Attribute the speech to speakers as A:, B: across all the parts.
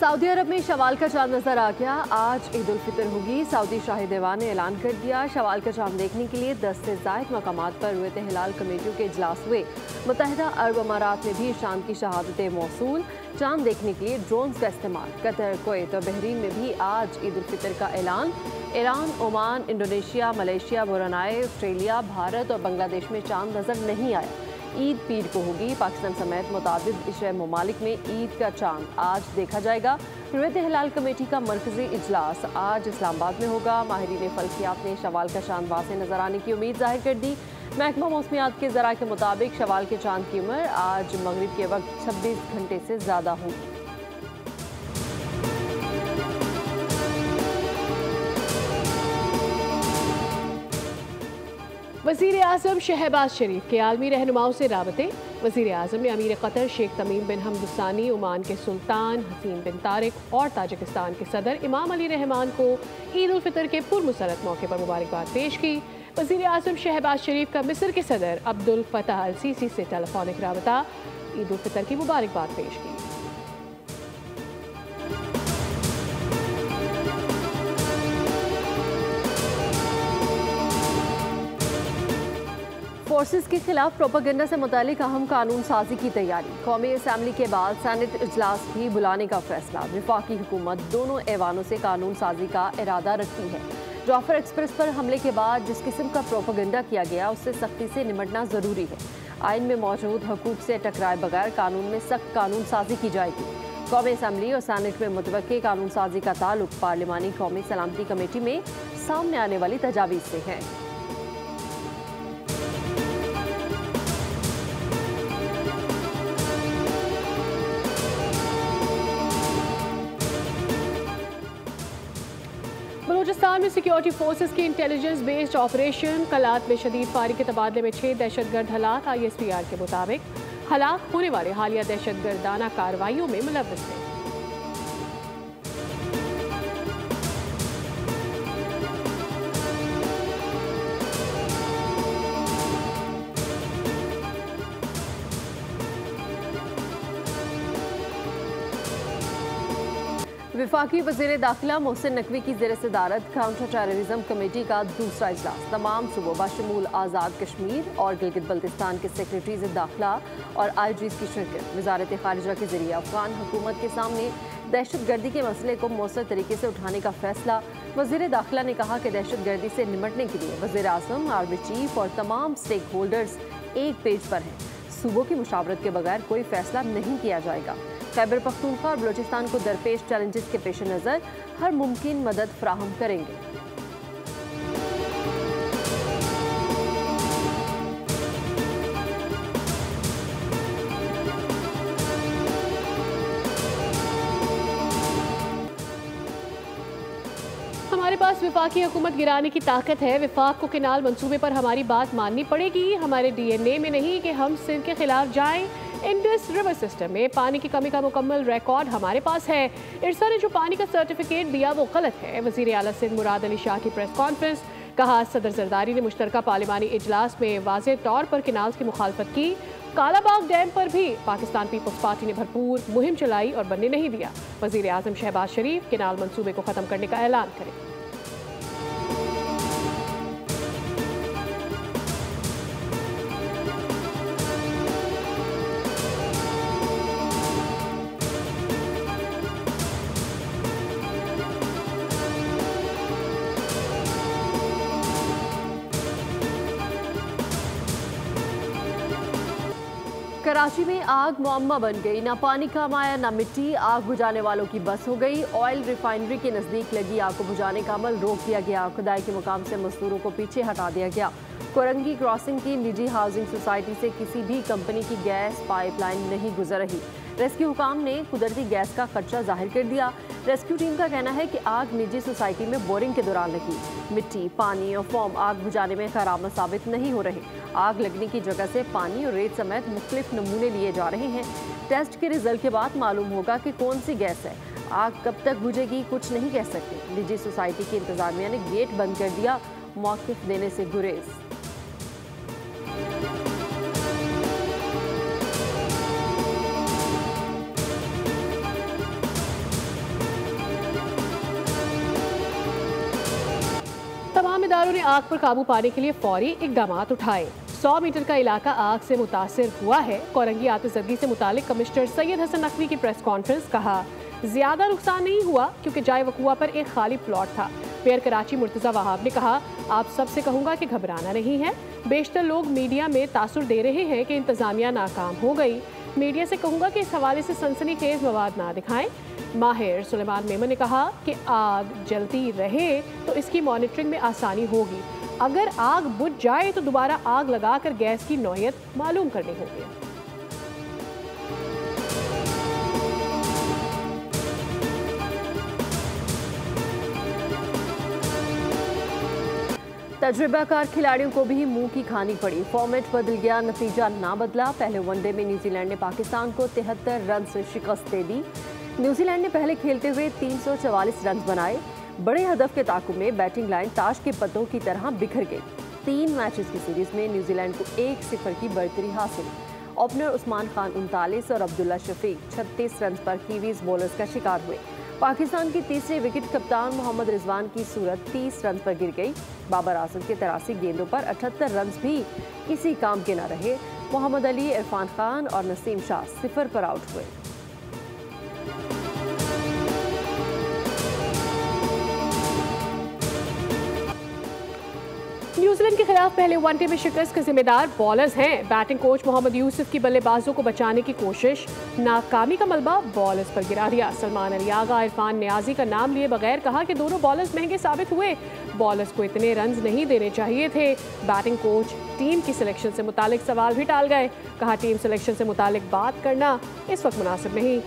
A: Saudi अरब में शवाल का चांद नजर आ गया। आज ईद उल फितर होगी। सऊदी शाही दीवान ने ऐलान कर दिया, शवाल का चांद देखने के लिए 10 से ज़ायद मकामात पर रुयत हिलाल कमेटियों के इजलास हुए। मुत्तहिदा अरब अमारात में भी चांद की शहादतें मौसूल। चांद देखने के लिए ड्रोन्स का इस्तेमाल। कतर, कुवैत और बहरीन में भी आज ईद उल फितर का ऐलान। Iran, Oman, Indonesia, Malaysia, Brunei, Australia, Bharat और बांग्लादेश में चांद नजर नहीं आया। ईद पीर को होगी। पाकिस्तान समेत मुताबिद एशियाई ममालिक में ईद का चांद आज देखा जाएगा। रुयत हिलाल कमेटी का मरकजी इजलास आज इस्लामाबाद में होगा। माहिरीन फल्कियात ने शवाल का चांद वासे नजर आने की उम्मीद जाहिर कर दी। महकमा मौसमियात के ज़राए के मुताबिक शवाल के चांद की उम्र आज मगरिब के वक्त 26 घंटे से ज़्यादा होगी।
B: वज़ीर आज़म शहबाज शरीफ के आलमी रहनुमाओं से राबते। वज़ीर आज़म ने अमीर कतर शेख तमीम बिन हमद सानी, ओमान के सुल्तान हसीन बिन तारिक और ताजिकिस्तान के सदर इमाम अली रहमान को ईद उल फितर के पुरमसरत मौके पर मुबारकबाद पेश की। वज़ीर आज़म शहबाज शरीफ का मिस्र के सदर अब्दुल फताह अल सीसी से टेलीफोनिक राबता। ईद उल फितर की मुबारकबाद पेश की।
A: फोर्सेस के खिलाफ प्रोपेगेंडा से मुतालिक अहम कानून साजी की तैयारी। कौमी असम्बली के बाद सेनेट इजलास भी बुलाने का फैसला। वफाकी हुकूमत दोनों ऐवानों से कानून साजी का इरादा रखती है। जाफर एक्सप्रेस पर हमले के बाद जिस किस्म का प्रोपेगेंडा किया गया उससे सख्ती से निपटना जरूरी है। आइन में मौजूद हकूक से टकराए बगैर कानून में सख्त कानून साजी की जाएगी। कौमी असम्बली और सेनेट में मुतवक्के कानून साजी का ताल्लुक पार्लिमानी कौमी सलामती कमेटी में सामने आने वाली तजावीज़ से है।
B: बलूचिस्तान में सिक्योरिटी फोर्सेस की इंटेलिजेंस बेस्ड ऑपरेशन। कलात में शदीद फायरिंग के तबादले में 6 दहशतगर्द हलाक। ISPR के मुताबिक हलाक होने वाले हालिया दहशतगर्दाना कार्रवाइयों में मुलव्वस थे।
A: वफाकी वज़ीर दाखिला मोहसिन नकवी की ज़ेर सदारत काउंटर टेररिज्म कमेटी का दूसरा इजलास। तमाम सूबों बशमूल आज़ाद कश्मीर और गिलगित बल्तिस्तान के सेक्रेटरीज दाखिला और IGs की शिरकत। वजारत खारिजा के जरिए अफगान हुकूमत के सामने दहशत गर्दी के मसले को मौसर तरीके से उठाने का फैसला। वज़ीर दाखिला ने कहा कि दहशत गर्दी से निमटने के लिए वज़ीर आज़म, आर्मी चीफ और तमाम स्टेक होल्डर्स एक पेज पर हैं। सूबों की मुशावरत के बगैर कोई फैसला नहीं किया जाएगा। खैबर पख्तूनख्वा और बलूचिस्तान को दरपेश चैलेंजेस के पेश नज़र हर मुमकिन मदद फ्राहम करेंगे।
B: हमारे पास वफाकी हुकूमत गिराने की ताकत है। वफाक को किनाल मंसूबे पर हमारी बात माननी पड़ेगी। हमारे DNA में नहीं कि हम सिंध के खिलाफ जाएं। इंडस रिवर सिस्टम में पानी की कमी का मुकम्मल रिकॉर्ड हमारे पास है। इरसा ने जो पानी का सर्टिफिकेट दिया वो गलत है। वज़ीर आला सिंध मुराद अली शाह की प्रेस कॉन्फ्रेंस। कहा, सदर जरदारी ने मुश्तरका पार्लिमानी इजलास में वाज़ेह तौर पर किनाल्स की मुखालफत की। कालाबाग डैम पर भी पाकिस्तान पीपल्स पार्टी ने भरपूर मुहिम चलाई और बनने नहीं दिया। वज़ीर आज़म शहबाज शरीफ किनाल मंसूबे को ख़त्म करने का ऐलान करें।
A: कराची में आग मुअम्मा बन गई। ना पानी काम आया ना मिट्टी। आग बुझाने वालों की बस हो गई। ऑयल रिफाइनरी के नज़दीक लगी आग को बुझाने का अमल रोक दिया गया। खुदाई के मुकाम से मजदूरों को पीछे हटा दिया गया। कोरंगी क्रॉसिंग की निजी हाउसिंग सोसाइटी से किसी भी कंपनी की गैस पाइपलाइन नहीं गुजर रही। रेस्क्यू हुकाम ने कुदरती गैस का खदशा जाहिर कर दिया। रेस्क्यू टीम का कहना है कि आग निजी सोसाइटी में बोरिंग के दौरान लगी। मिट्टी, पानी और फोम आग बुझाने में कारआमद साबित नहीं हो रहे। आग लगने की जगह से पानी और रेत समेत मुख्तलिफ नमूने लिए जा रहे हैं। टेस्ट के रिजल्ट के बाद मालूम होगा कि कौन सी गैस है। आग कब तक बुझेगी कुछ नहीं कह सकते। निजी सोसाइटी की इंतजामिया ने गेट बंद कर दिया। मौक़िफ़ देने से गुरेज।
B: जिम्मेदारों ने आग पर काबू पाने के लिए फौरी इकदाम उठाए। 100 मीटर का इलाका आग से मुतासिर हुआ है। कोरंगी आतिशज़दगी से मुतालिक कमिश्नर सैयद हसन नकवी की प्रेस कॉन्फ्रेंस। कहा ज्यादा नुकसान नहीं हुआ क्योंकि जाए वकुआ पर एक खाली प्लॉट था। मेयर कराची मुर्तज़ा वहाब ने कहा आप सबसे कहूँगा कि घबराना नहीं है। बेशतर लोग मीडिया में तासुर दे रहे हैं कि इंतज़ामिया नाकाम हो गई। मीडिया से कहूँगा कि इस हवाले से सनसनीखेज मवाद ना दिखाएं। माहिर सुलेमान मेमन ने कहा कि आग जलती रहे तो इसकी मॉनिटरिंग में आसानी होगी। अगर आग बुझ जाए तो दोबारा आग लगाकर गैस की नौयत मालूम करनी होगी।
A: तजुर्बाकार खिलाड़ियों को भी मुंह की खानी पड़ी। फॉर्मेट बदल गया, नतीजा ना बदला। पहले वनडे में न्यूजीलैंड ने पाकिस्तान को 73 रन से शिकस्त दे दी। न्यूजीलैंड ने पहले खेलते हुए 344 रन बनाए। बड़े हदफ के ताकुब में बैटिंग लाइन ताश के पत्तों की तरह बिखर गई। 3 मैचेस की सीरीज में न्यूजीलैंड को 1-0 की बढ़तरी हासिल। ओपनर उस्मान खान 39 और अब्दुल्ला शफीक 36 रन पर कीवीज बॉलर्स का शिकार हुए। पाकिस्तान की तीसरे विकेट कप्तान मोहम्मद रिजवान की सूरत 30 रन पर गिर गई। बाबर आजम के 83 गेंदों पर 78 रन भी किसी काम के न रहे। मोहम्मद अली, इरफान खान और नसीम शाह 0 पर आउट हुए।
B: न्यूजीलैंड के खिलाफ पहले वनडे में शिकस्त के जिम्मेदार बॉलर्स हैं। बैटिंग कोच मोहम्मद यूसुफ की बल्लेबाजों को बचाने की कोशिश, नाकामी का मलबा बॉलर्स पर गिरा दिया। सलमान अली आगा, इरफान नियाजी का नाम लिए बगैर कहा कि दोनों बॉलर्स महंगे साबित हुए। बॉलर्स को इतने रन नहीं देने चाहिए थे। बैटिंग कोच टीम की सिलेक्शन से मुतालिक सवाल भी टाल गए। कहा टीम सिलेक्शन से मुतालिक बात करना इस वक्त मुनासिब नहीं।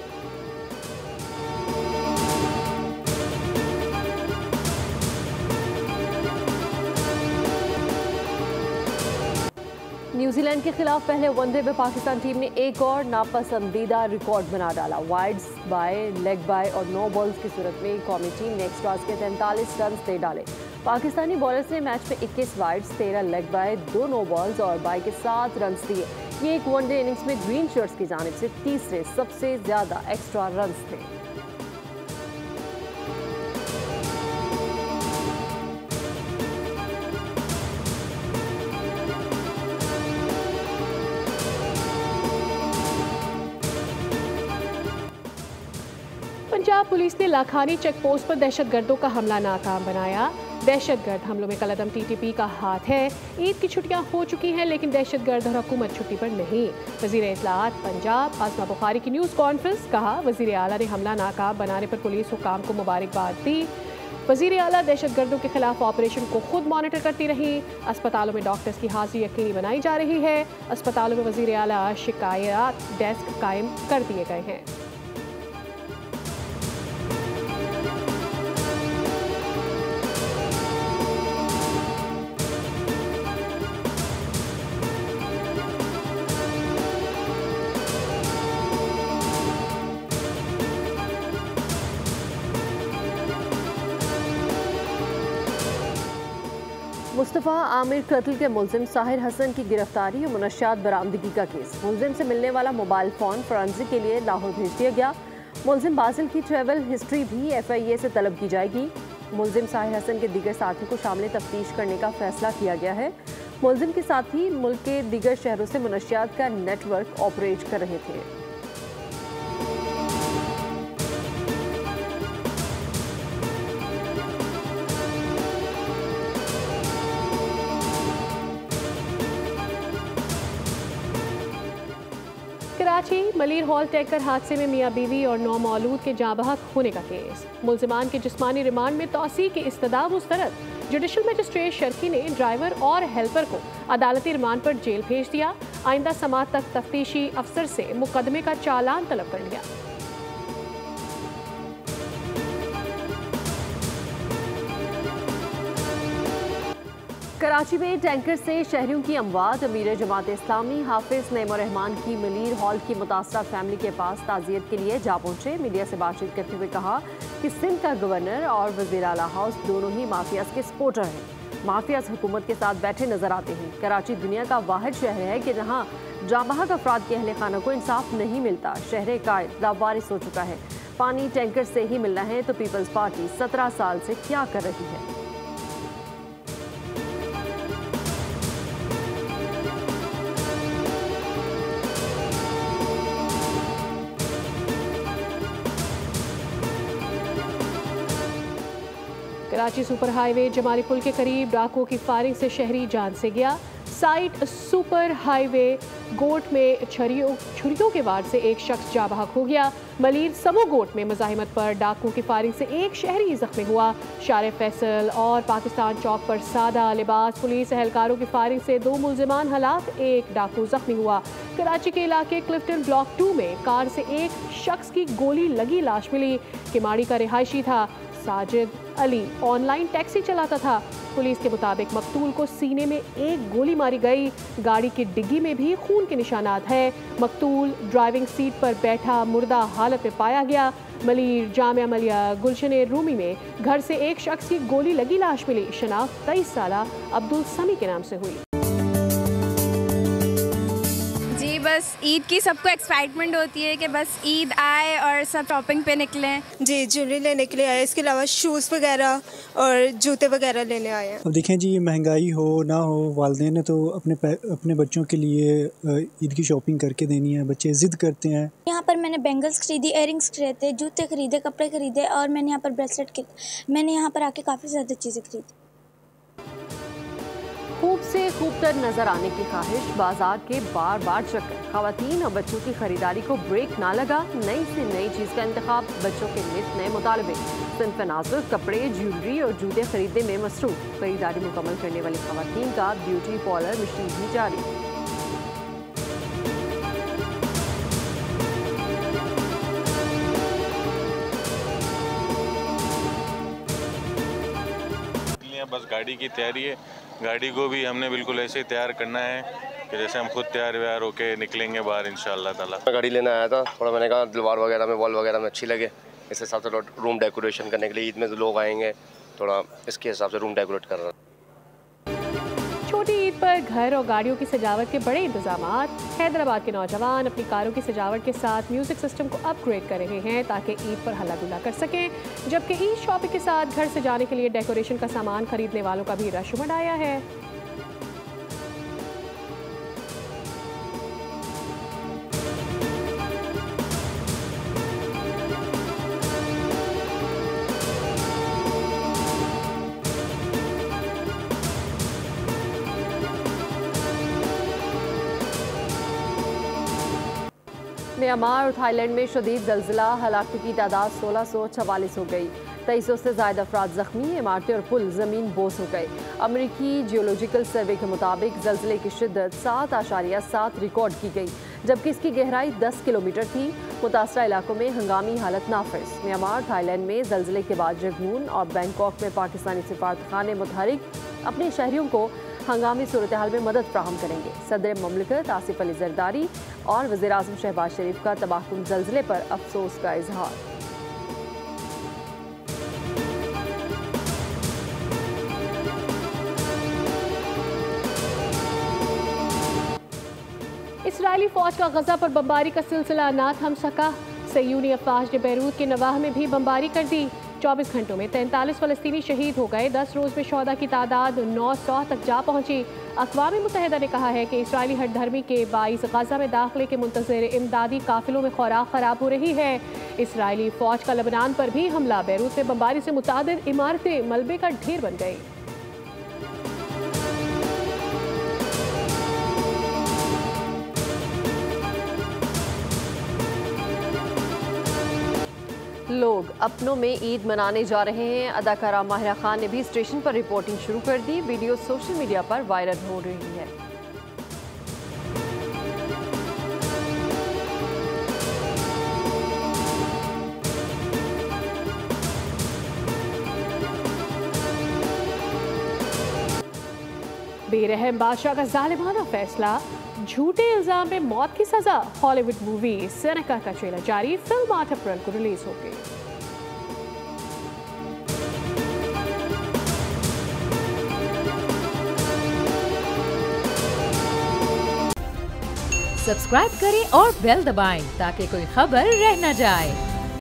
A: न्यूजीलैंड के खिलाफ पहले वनडे में पाकिस्तान टीम ने एक और नापसंदीदा रिकॉर्ड बना डाला। वाइड्स बाय, लेग बाय और 9 बॉल्स की सूरत में कौमी टीम ने एक्स्ट्रास के 43 रन दे डाले। पाकिस्तानी बॉलर्स ने मैच में 21 wides, 13 leg bye, 2 no balls और बाय के 7 रन दिए। ये एक वनडे इनिंग्स में ग्रीन शर्ट्स की जानिब से तीसरे सबसे ज्यादा एक्स्ट्रा रन थे।
B: पंजाब पुलिस ने लाखानी चेक पोस्ट पर दहशतगर्दों का हमला नाकाम बनाया। दहशतगर्द हमलों में कलअदम टीटीपी का हाथ है। ईद की छुट्टियां हो चुकी हैं लेकिन दहशतगर्द और हुकूमत छुट्टी पर नहीं। वजीर इत्तलाआत पंजाब आसमा बुखारी की न्यूज़ कॉन्फ्रेंस। कहा वजीर आला ने हमला नाकाम बनाने पर पुलिस हुकाम को मुबारकबाद दी। वजीर आला दहशतगर्दों के खिलाफ ऑपरेशन को खुद मॉनिटर करती रही। अस्पतालों में डॉक्टर्स की हाजिरी यकीनी बनाई जा रही है। अस्पतालों में वजीर आला शिकायत डेस्क कायम कर दिए गए हैं।
A: मुस्तफ़ा आमिर कत्ल के मुलजिम साहिर हसन की गिरफ्तारी और मुनशियात बरामदगी का केस। मुलजिम से मिलने वाला मोबाइल फ़ोन फॉरेंसिक के लिए लाहौर भेज दिया गया। मुलजिम बासिल की ट्रैवल हिस्ट्री भी FIA से तलब की जाएगी। मुलजिम साहिर हसन के दीगर साथी को शामिल तफ्तीश करने का फैसला किया गया है। मुलजिम के साथी मुल्क के दीगर शहरों से मुनशियात का नेटवर्क ऑपरेट कर रहे थे।
B: कराची मलीर हॉल टैंकर हादसे में मियाँ बीवी और 9 मौलूद के जाँ बहक होने का केस। मुलजिमान के जिस्मानी रिमांड में तौसी की इस्तदा मुस्तरद। जुडिशल मजिस्ट्रेट शर्की ने ड्राइवर और हेल्पर को अदालती रिमांड पर जेल भेज दिया। आइंदा समाअत तक तफ्तीशी अफसर से मुकदमे का चालान तलब कर लिया।
A: कराची में टैंकर से शहरियों की अमवात। अमीर जमात इस्लामी हाफिज नईमुर्रहमान की मलीर हॉल की मुतासरा फैमिली के पास ताज़ियत के लिए जा पहुंचे। मीडिया से बातचीत करते हुए कहा कि सिंध का गवर्नर और वज़ीर आला हाउस दोनों ही माफियाज के सपोर्टर हैं। माफियाज हुकूमत के साथ बैठे नजर आते हैं। कराची दुनिया का वाहिद शहर है कि जहाँ जाँबहक अफराद के अहले खाना को इंसाफ नहीं मिलता। शहर कायद लावारिस हो चुका है। पानी टैंकर से ही मिलना है तो पीपल्स पार्टी 17 साल से क्या कर रही है।
B: कराची सुपर हाईवे जमाली पुल के करीब डाकुओं की फायरिंग से शहरी जान से गया। साइट सुपर हाईवे गोट में छुरियों के वार से एक शख्स जाँ बहक हो गया। मलीर समो गोट में मज़ाहिमत पर डाकुओं की फायरिंग से एक शहरी जख्मी हुआ। शारे फैसल और पाकिस्तान चौक पर सादा लिबास पुलिस एहलकारों की फायरिंग से 2 मुल्जिमान हलाक, एक डाकू जख्मी हुआ। कराची के इलाके क्लिफ्टन ब्लॉक 2 में कार से एक शख्स की गोली लगी लाश मिली। किमाड़ी का रिहायशी था। साजिद अली ऑनलाइन टैक्सी चलाता था। पुलिस के मुताबिक मकतूल को सीने में एक गोली मारी गई। गाड़ी की डिग्गी में भी खून के निशानात हैं। मकतूल ड्राइविंग सीट पर बैठा मुर्दा हालत में पाया गया। मलीर जामिया मलिया गुलशन रूमी में घर से एक शख्स की गोली लगी लाश मिली। शनाख्त 23 साला अब्दुल समी के नाम से हुई।
C: बस ईद की सबको एक्साइटमेंट होती है कि बस ईद आए और सब शॉपिंग पे निकलें।
D: जी ज्वेलरी लेने के लिए आए, इसके अलावा शूज़ वगैरह और जूते वगैरह लेने आए हैं।
E: अब देखें जी, महंगाई हो ना हो, वालिदैन ने तो अपने बच्चों के लिए ईद की शॉपिंग करके देनी है। बच्चे ज़िद करते हैं।
F: यहाँ पर मैंने बैंगल्स खरीदी, इयरिंग्स खरीदे, जूते खरीदे, कपड़े खरीदे और मैंने यहाँ पर ब्रेसलेट मैंने यहाँ पर आके काफ़ी ज़्यादा चीज़ें खरीदी।
A: खूब से खूबतर नजर आने की ख्वाहिश, बाजार के बार बार चक्कर, खवातीन और बच्चों की खरीदारी को ब्रेक ना लगा। नई से नई चीज़ का इंतखाब, बच्चों के नित नए मुतालबे, सिंफ नाजुक कपड़े, ज्वेलरी और जूते खरीदने में मसरूफ। खरीदारी मुकम्मल करने वाली खवातीन का ब्यूटी पार्लर मिशन भी जारी।
G: बस गाड़ी की तैयारी है। गाड़ी को भी हमने बिल्कुल ऐसे तैयार करना है कि जैसे हम खुद तैयार व्यार होके निकलेंगे बाहर इंशाअल्लाह ताला।
H: मैं गाड़ी लेने आया था, थोड़ा मैंने कहा दीवार वगैरह में, वॉल वगैरह में अच्छी लगे, इस हिसाब से रूम डेकोरेशन करने के लिए। ईद में जो लोग आएंगे, थोड़ा इसके हिसाब से रूम डेकोरेट कर रहा था।
B: छोटी ईद पर घर और गाड़ियों की सजावट के बड़े इंतजामात। हैदराबाद के नौजवान अपनी कारों की सजावट के साथ म्यूजिक सिस्टम को अपग्रेड कर रहे हैं ताकि ईद पर हल्ला गुल्ला कर सकें। जबकि ईद शॉपिंग के साथ घर से जाने के लिए डेकोरेशन का सामान खरीदने वालों का भी रश उमड़ आया है।
A: म्यांमार और थाईलैंड में शदीद ज़ल्ज़ला, हलाकों की तादाद 1644 हो गई। 2300 से ज़ायद अफराद ज़ख्मी, इमारतें और पुल ज़मीन बोस हो गए। अमरीकी जियोलॉजिकल सर्वे के मुताबिक ज़ल्ज़ले की शिद्दत 7.7 रिकॉर्ड की गई, जबकि इसकी गहराई 10 किलोमीटर थी। मुतासरा इलाकों में हंगामी हालत नाफिज। म्यांमार, थाईलैंड में ज़ल्ज़ले के बाद रंगून और बैंकॉक में पाकिस्तानी सिफारतखाने मुतहरिक अपने शहरियों को हंगामी सूरत हाल में मदद फ्राहम करेंगे। सदर ममलिकत आसिफ अली जरदारी और वज़ीर आज़म शहबाज शरीफ का तबाहकुन ज़ल्ज़ले पर अफसोस का इजहार।
B: इसराइली फौज का गजा पर बमबारी का सिलसिला ना थम सका। सयूनी अफवाज ने बैरूत के नवाह में भी बमबारी कर दी। 24 घंटों में 43 फ़लस्तीनी शहीद हो गए। 10 रोज़ में शोहदा की तादाद 900 तक जा पहुंची। अक़वाम मुत्तहिदा ने कहा है कि इसराइली हठधर्मी के बाइस गजा में दाखिले के मुंतज़िर इमदादी काफिलों में खुराक ख़राब हो रही है। इसराइली फ़ौज का लबनान पर भी हमला। बैरूत में बमबारी से मुतादिद इमारतें मलबे का ढेर बन गई।
A: लोग अपनों में ईद मनाने जा रहे हैं। अदाकारा माहिरा खान ने भी स्टेशन पर रिपोर्टिंग शुरू कर दी। वीडियो सोशल मीडिया पर वायरल हो रही है।
B: बेरहम बादशाह का जालिमाना फैसला, झूठे इल्जाम में मौत की सजा। हॉलीवुड मूवी सेनेका का ट्रेलर जारी। फिल्म 8 अप्रैल को रिलीज होगी।
I: सब्सक्राइब करें और बेल दबाएं ताकि कोई खबर रह न जाए।